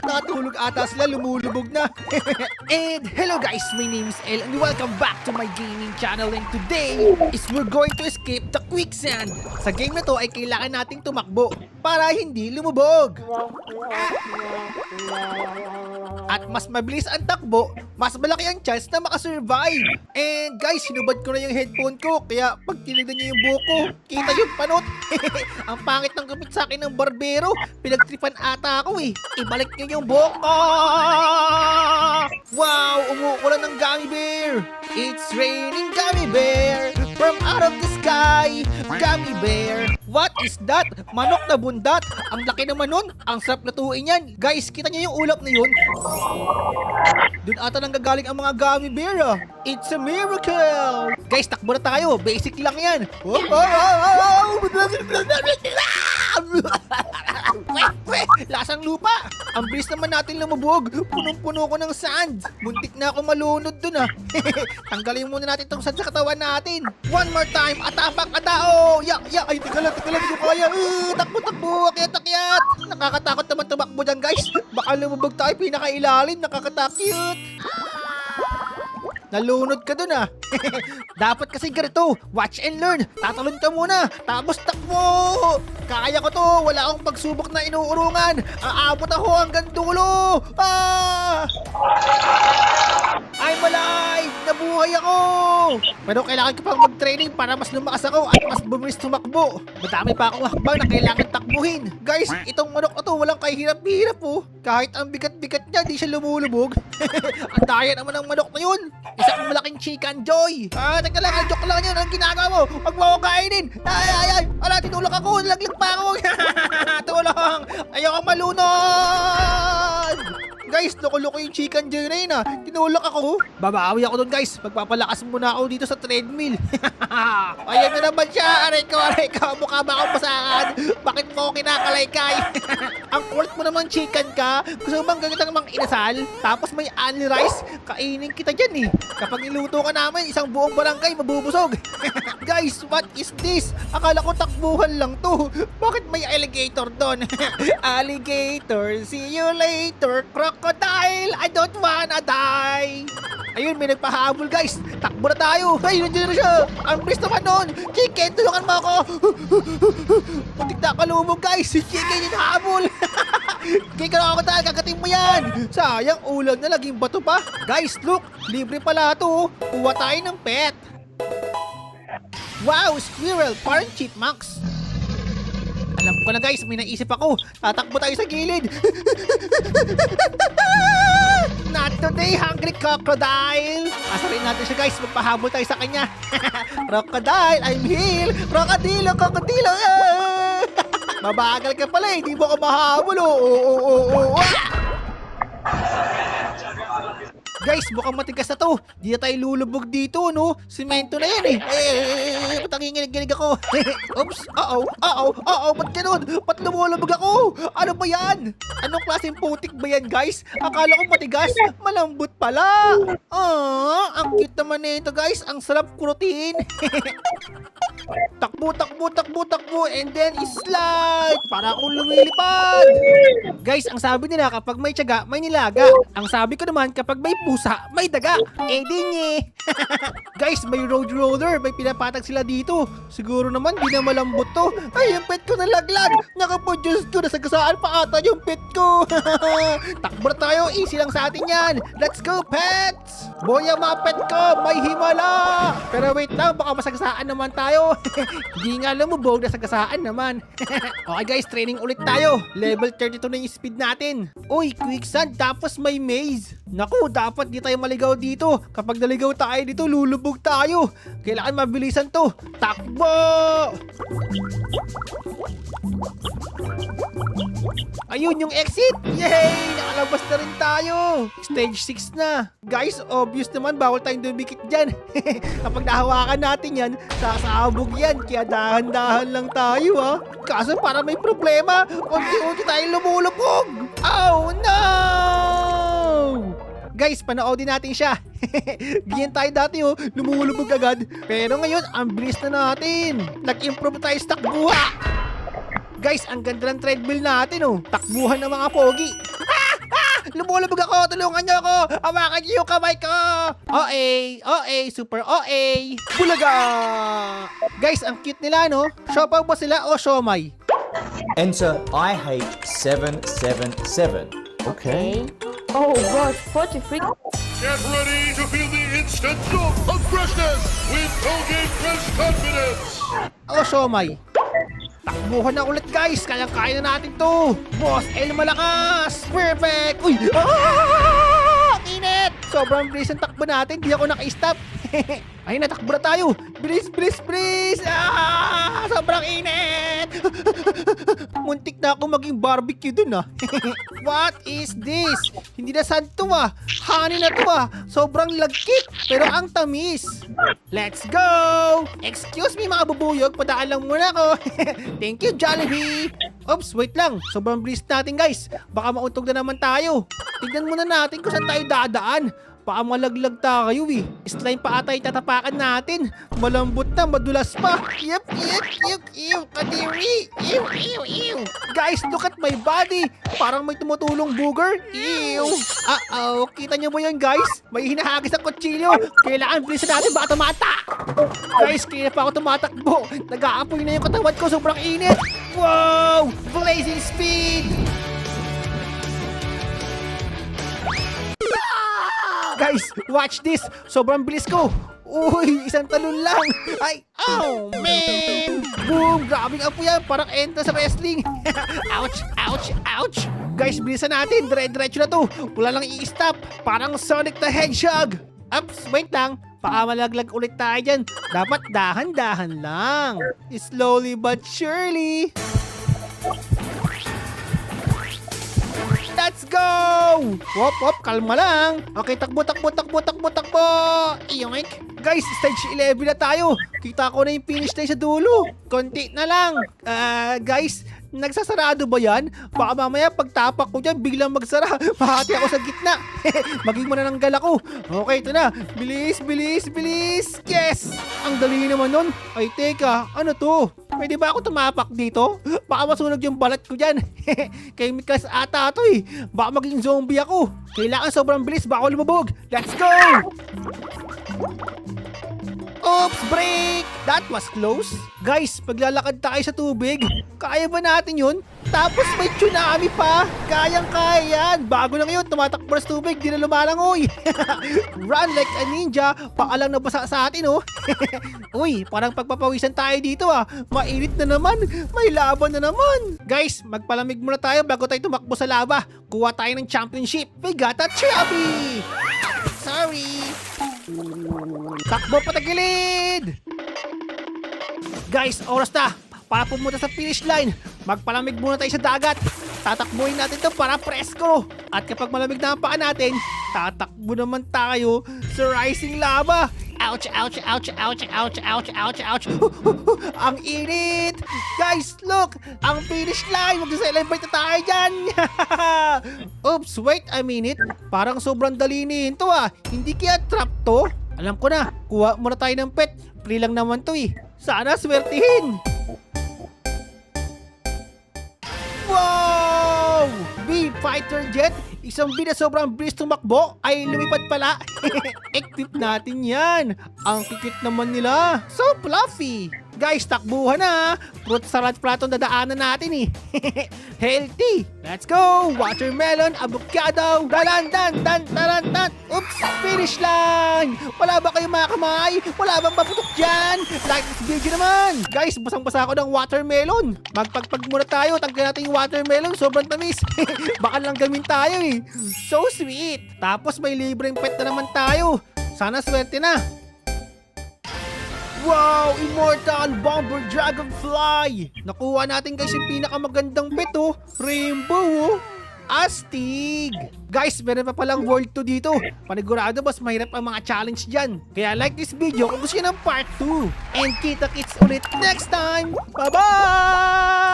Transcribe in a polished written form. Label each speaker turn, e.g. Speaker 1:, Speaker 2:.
Speaker 1: Nakatulog ata sila, lumulubog na. And hello guys, my name is El and welcome back to my gaming channel. And today is we're going to escape the quicksand. Sa game na to ay kailangan nating tumakbo para hindi lumubog. At mas mabilis ang takbo, mas malaki ang chance na makasurvive. And guys, hinubad ko na yung headphone ko, kaya pag tinignan niyo yung buhok ko, kita yung panot. Ang pangit ng gamit sa akin ng barbero, pinagtripan ata ako eh. Ibalik niyo yung buhok ko. Wow, umuulan ng gummy bear. It's raining gummy bear from out of the sky. Gummy bear. What is that? Manok na bundat. Ang laki naman nun. Ang sarap lutuin yan. Guys, kita niyo yung ulap na yun? Doon ata nang gagaling ang mga gummy bear ah. It's a miracle. Guys, takbo na tayo. Basic lang yan. Lasang lupa. Ang bilis naman natin lumubog. Punong-puno ko ng sand. Muntik na ako malunod dun ah. Tanggalin muna natin itong sand sa katawan natin. One more time. Atapak, atao. Ay, tika lang, di ko kaya. Takbo, akyat. Nakakatakot naman tumakbo dyan guys. Baka lumubog tayo pinakailalim. Nakakatakot. Nalunod ka dun ah. Dapat kasi ganito. Watch and learn. Tatalon ka muna. Tapos takbo. Kaya ko to. Wala akong pagsubok na inuurungan. Aabot ako hanggang dulo. I'm alive! Nabuhay ako! Pero kailangan ko pang mag-training para mas lumakas ako at mas bumilis tumakbo. Madami pa akong hakbang na kailangan takbuhin. Guys, itong manok na to walang kahirap-hirap oh. Kahit ang bigat-bigat niya, di siya lumulubog. Ang daya naman ng manok na yun. Isang malaking chicken joy. Teka lang, joke lang yun. Ang ginagawa mo, huwag mo ako kainin. Ay. Ala, tinulak ako. Nalaglag pa ako. Tulong. Ayoko malunod. Guys, loko-loko yung chicken joy na yun ah. Tinulak ako. Babawi ako dun guys. Magpapalakas muna ako dito sa treadmill. Ayan na naman siya. Aray ko. Mukha ba akong basahan? Bakit mo ako kinakalaykay? Ang kulit mo naman chicken ka. Gusto mo bang gagawin mang inasal? Tapos may only rice? Kainin kita dyan eh. Kapag niluto ka namin, isang buong barangay mabubusog. Guys, what is this? Akala ko takbuhan lang to. Bakit may alligator doon? Alligator, see you later. Crocodile, I don't wanna die. Ayun, may nagpahabol guys. Takbo na tayo. Ay, nandiyan na siya. Ang bilis naman nun. Chicken, tulungan mo ako. Putik na kalumog guys. Chicken yung habol. Chicken ako tayo, kagating mo yan. Sayang, ulan na, laging bato pa. Guys, look, libre pala to. Kuha tayo ng pet. Wow, squirrel, parang chipmunks. Alam ko na guys, may naisip ako. Tatakbo tayo sa gilid. Not today, hungry crocodile. Asarin natin siya guys, magpahabol tayo sa kanya. Crocodile, I'm healed. Crocodilo. Mabagal ka pala eh, di mo ako mahabol oh. Guys, mukhang matigas na to. Di na tayo lulubog dito, no? Simento na yan eh. Ba't nanginginig ako? Oops, ba't ganun? Ba't lumulubog ako? Ano ba yan? Anong klaseng putik ba yan, guys? Akala ko matigas, malambot pala. Ang cute naman nito, guys. Ang sarap kurutin. Takbo, and then slide. Para akong lumilipad. Guys, ang sabi nila kapag may tiyaga, may nilaga. Ang sabi ko naman kapag may pusa, may daga. Ding. Guys, may road roller. May pinapatag sila dito. Siguro naman, di na malambot to. Ay, yung pet ko nalaglag. Nakapo-Diyos ko, nasagasaan pa ata yung pet ko. Takbo na tayo. Easy lang sa atin yan. Let's go, pets. Boy, ang mga pet ko, may himala. Pero wait lang, baka masagasaan naman tayo. Hindi nga lumubog, nasagasaan naman. Okay guys, training ulit tayo. Level 32 na yung speed natin. Uy, quicksand, tapos may maze. Naku, dapat di tayo maligaw dito. Kapag naligaw tayo dito, lulubog tayo. Kailangan mabilisan to. Takbo! Ayun yung exit! Yay! Nakalabas na rin tayo! Stage 6 na. Guys, obvious naman, bawal tayong dumikit dyan. Kapag nahawakan natin yan, sasabog yan. Kaya dahan-dahan lang tayo ha. Kaso para may problema, unti-unti tayong lumulubog. Oh no! Guys, panoodin natin siya. Ganyan tayo dati oh, lumulubog agad. Pero ngayon, ang bilis na natin. Nag-improve tayo sa takbuha. Guys, ang ganda ng treadmill natin oh. Takbuhan ng mga pogi. lumulubog ako. Tulungan niyo ako. Hawakan niyo yung kamay ko. OA, super OA. Bulaga! Guys, ang cute nila, no? Siopaw ba sila o siomay?
Speaker 2: Enter IH777.
Speaker 3: Okay. Oh gosh, 43.
Speaker 4: Get ready to feel the instant jolt of freshness with Colgate Fresh Confidence!
Speaker 1: O siomay? Takbuhan na ulit guys, kaya-kaya na natin to. Boss L malakas. Perfect. Uy! Ah! Init! Sobrang bilis ang takbo natin, di ako naka-stop. Ay, natakbo na tayo. Bilis, bilis, bilis. Ah! Sobrang init. Muntik na ako maging barbecue dun ah. What is this? Hindi na sand to ah. Honey na to ah. Sobrang lagkit, pero ang tamis. Let's go! Excuse me mga bubuyog, padaan lang muna ako. Thank you, Jollibee! Oops, wait lang. Sobrang bilis natin guys. Baka mauntog na naman tayo. Tignan muna natin kung saan tayo dadaan. Baka malaglag tayo eh. Slime pa ata itatapakan natin. Malambot na, madulas pa. Yep, kadiri. Ew. Guys, look at my body. Parang may tumutulong booger. Ew. Kita nyo ba yan guys? May hinahagis ang kutsilyo. Kailangan bilisan natin baka tumata. Guys, kaya pa ako tumatakbo. Nag-aapoy na yung katawan ko, sobrang init. Wow! Blazing speed! Guys, watch this! Sobrang bilis ko! Uy, isang talon lang! Ay, oh man! Boom! Grabing apo yan! Parang enta sa wrestling! Ouch! Guys, bilisan natin! Dire-diretso na to! Wala lang i-stop! Parang Sonic the Hedgehog! Ups, wait lang! Baka malaglag ulit tayo dyan! Dapat dahan-dahan lang! Slowly but surely! Let's go! Wop, kalma lang. Okay, takbo. Iyong. Guys, stage 11 na tayo. Kita ko na yung finish line sa dulo. Konti na lang. Guys, nagsasarado ba yan? Baka mamaya pagtapak ko dyan, biglang magsara. Mahati ako sa gitna. Maging manananggal ako. Okay, ito na. Bilis. Yes! Ang dali naman nun. Ay, teka. Ano to? Pwede ba ako tumapak dito? Baka masunog yung balat ko dyan. Chemicals ata to eh. Baka maging zombie ako. Kailangan sobrang bilis baka ako lumubog. Let's go! Oops, break! That was close. Guys, paglalakad tayo sa tubig, kaya ba natin yun? Tapos may tsunami pa. Kayang-kaya yan. Bago lang yun, tumatakbo sa tubig, di na lumalangoy. Run like a ninja. Paalang nabasa sa atin, oh. Uy, parang pagpapawisan tayo dito, ah. Mainit na naman. May laban na naman. Guys, magpalamig muna tayo bago tayo tumakbo sa lava. Kuha tayo ng championship. We got a trophy! Sorry. Takbo patagilid! Guys, oras na para pumunta sa finish line. Magpalamig muna tayo sa dagat. Tatakbuhin natin to para presko. At kapag malamig na ang paa natin, tatakbo naman tayo sa rising lava. Ouch! Ang init! Guys, look! Ang finish line! Mag-celebrate na tayo dyan! Oops, wait a minute. Parang sobrang dali nito ah. Hindi kaya trap to? Alam ko na. Kuha muna tayo ng pet. Free lang naman to eh. Sana swertihin! Wow! B-Fighter Jet! Isang bida sobrang bilis tumakbo ay lumipad pala. Equip natin yan. Ang kikit naman nila. So fluffy. Guys, takbuhan na. Fruit salad plato dadaanan natin eh. Healthy. Let's go. Watermelon, avocado. Dan. Oops, finish line. Wala ba kayong mga kamay? Wala bang paputok dyan? Like this video naman. Guys, basang-basa ako ng watermelon. Magpagpag muna tayo. Tanggalin natin yung watermelon. Sobrang tamis. Baka lang gamin tayo eh. So sweet. Tapos may libreng pet na naman tayo. Sana swerte na. Wow! Immortal Bomber Dragonfly! Nakuha natin guys yung pinakamagandang pet oh. Rainbow oh. Astig! Guys, meron pa palang World 2 dito. Panigurado mas mahirap ang mga challenge dyan. Kaya like this video kung gusto nyo ng part 2. And kita-kits ulit next time! Bye-bye!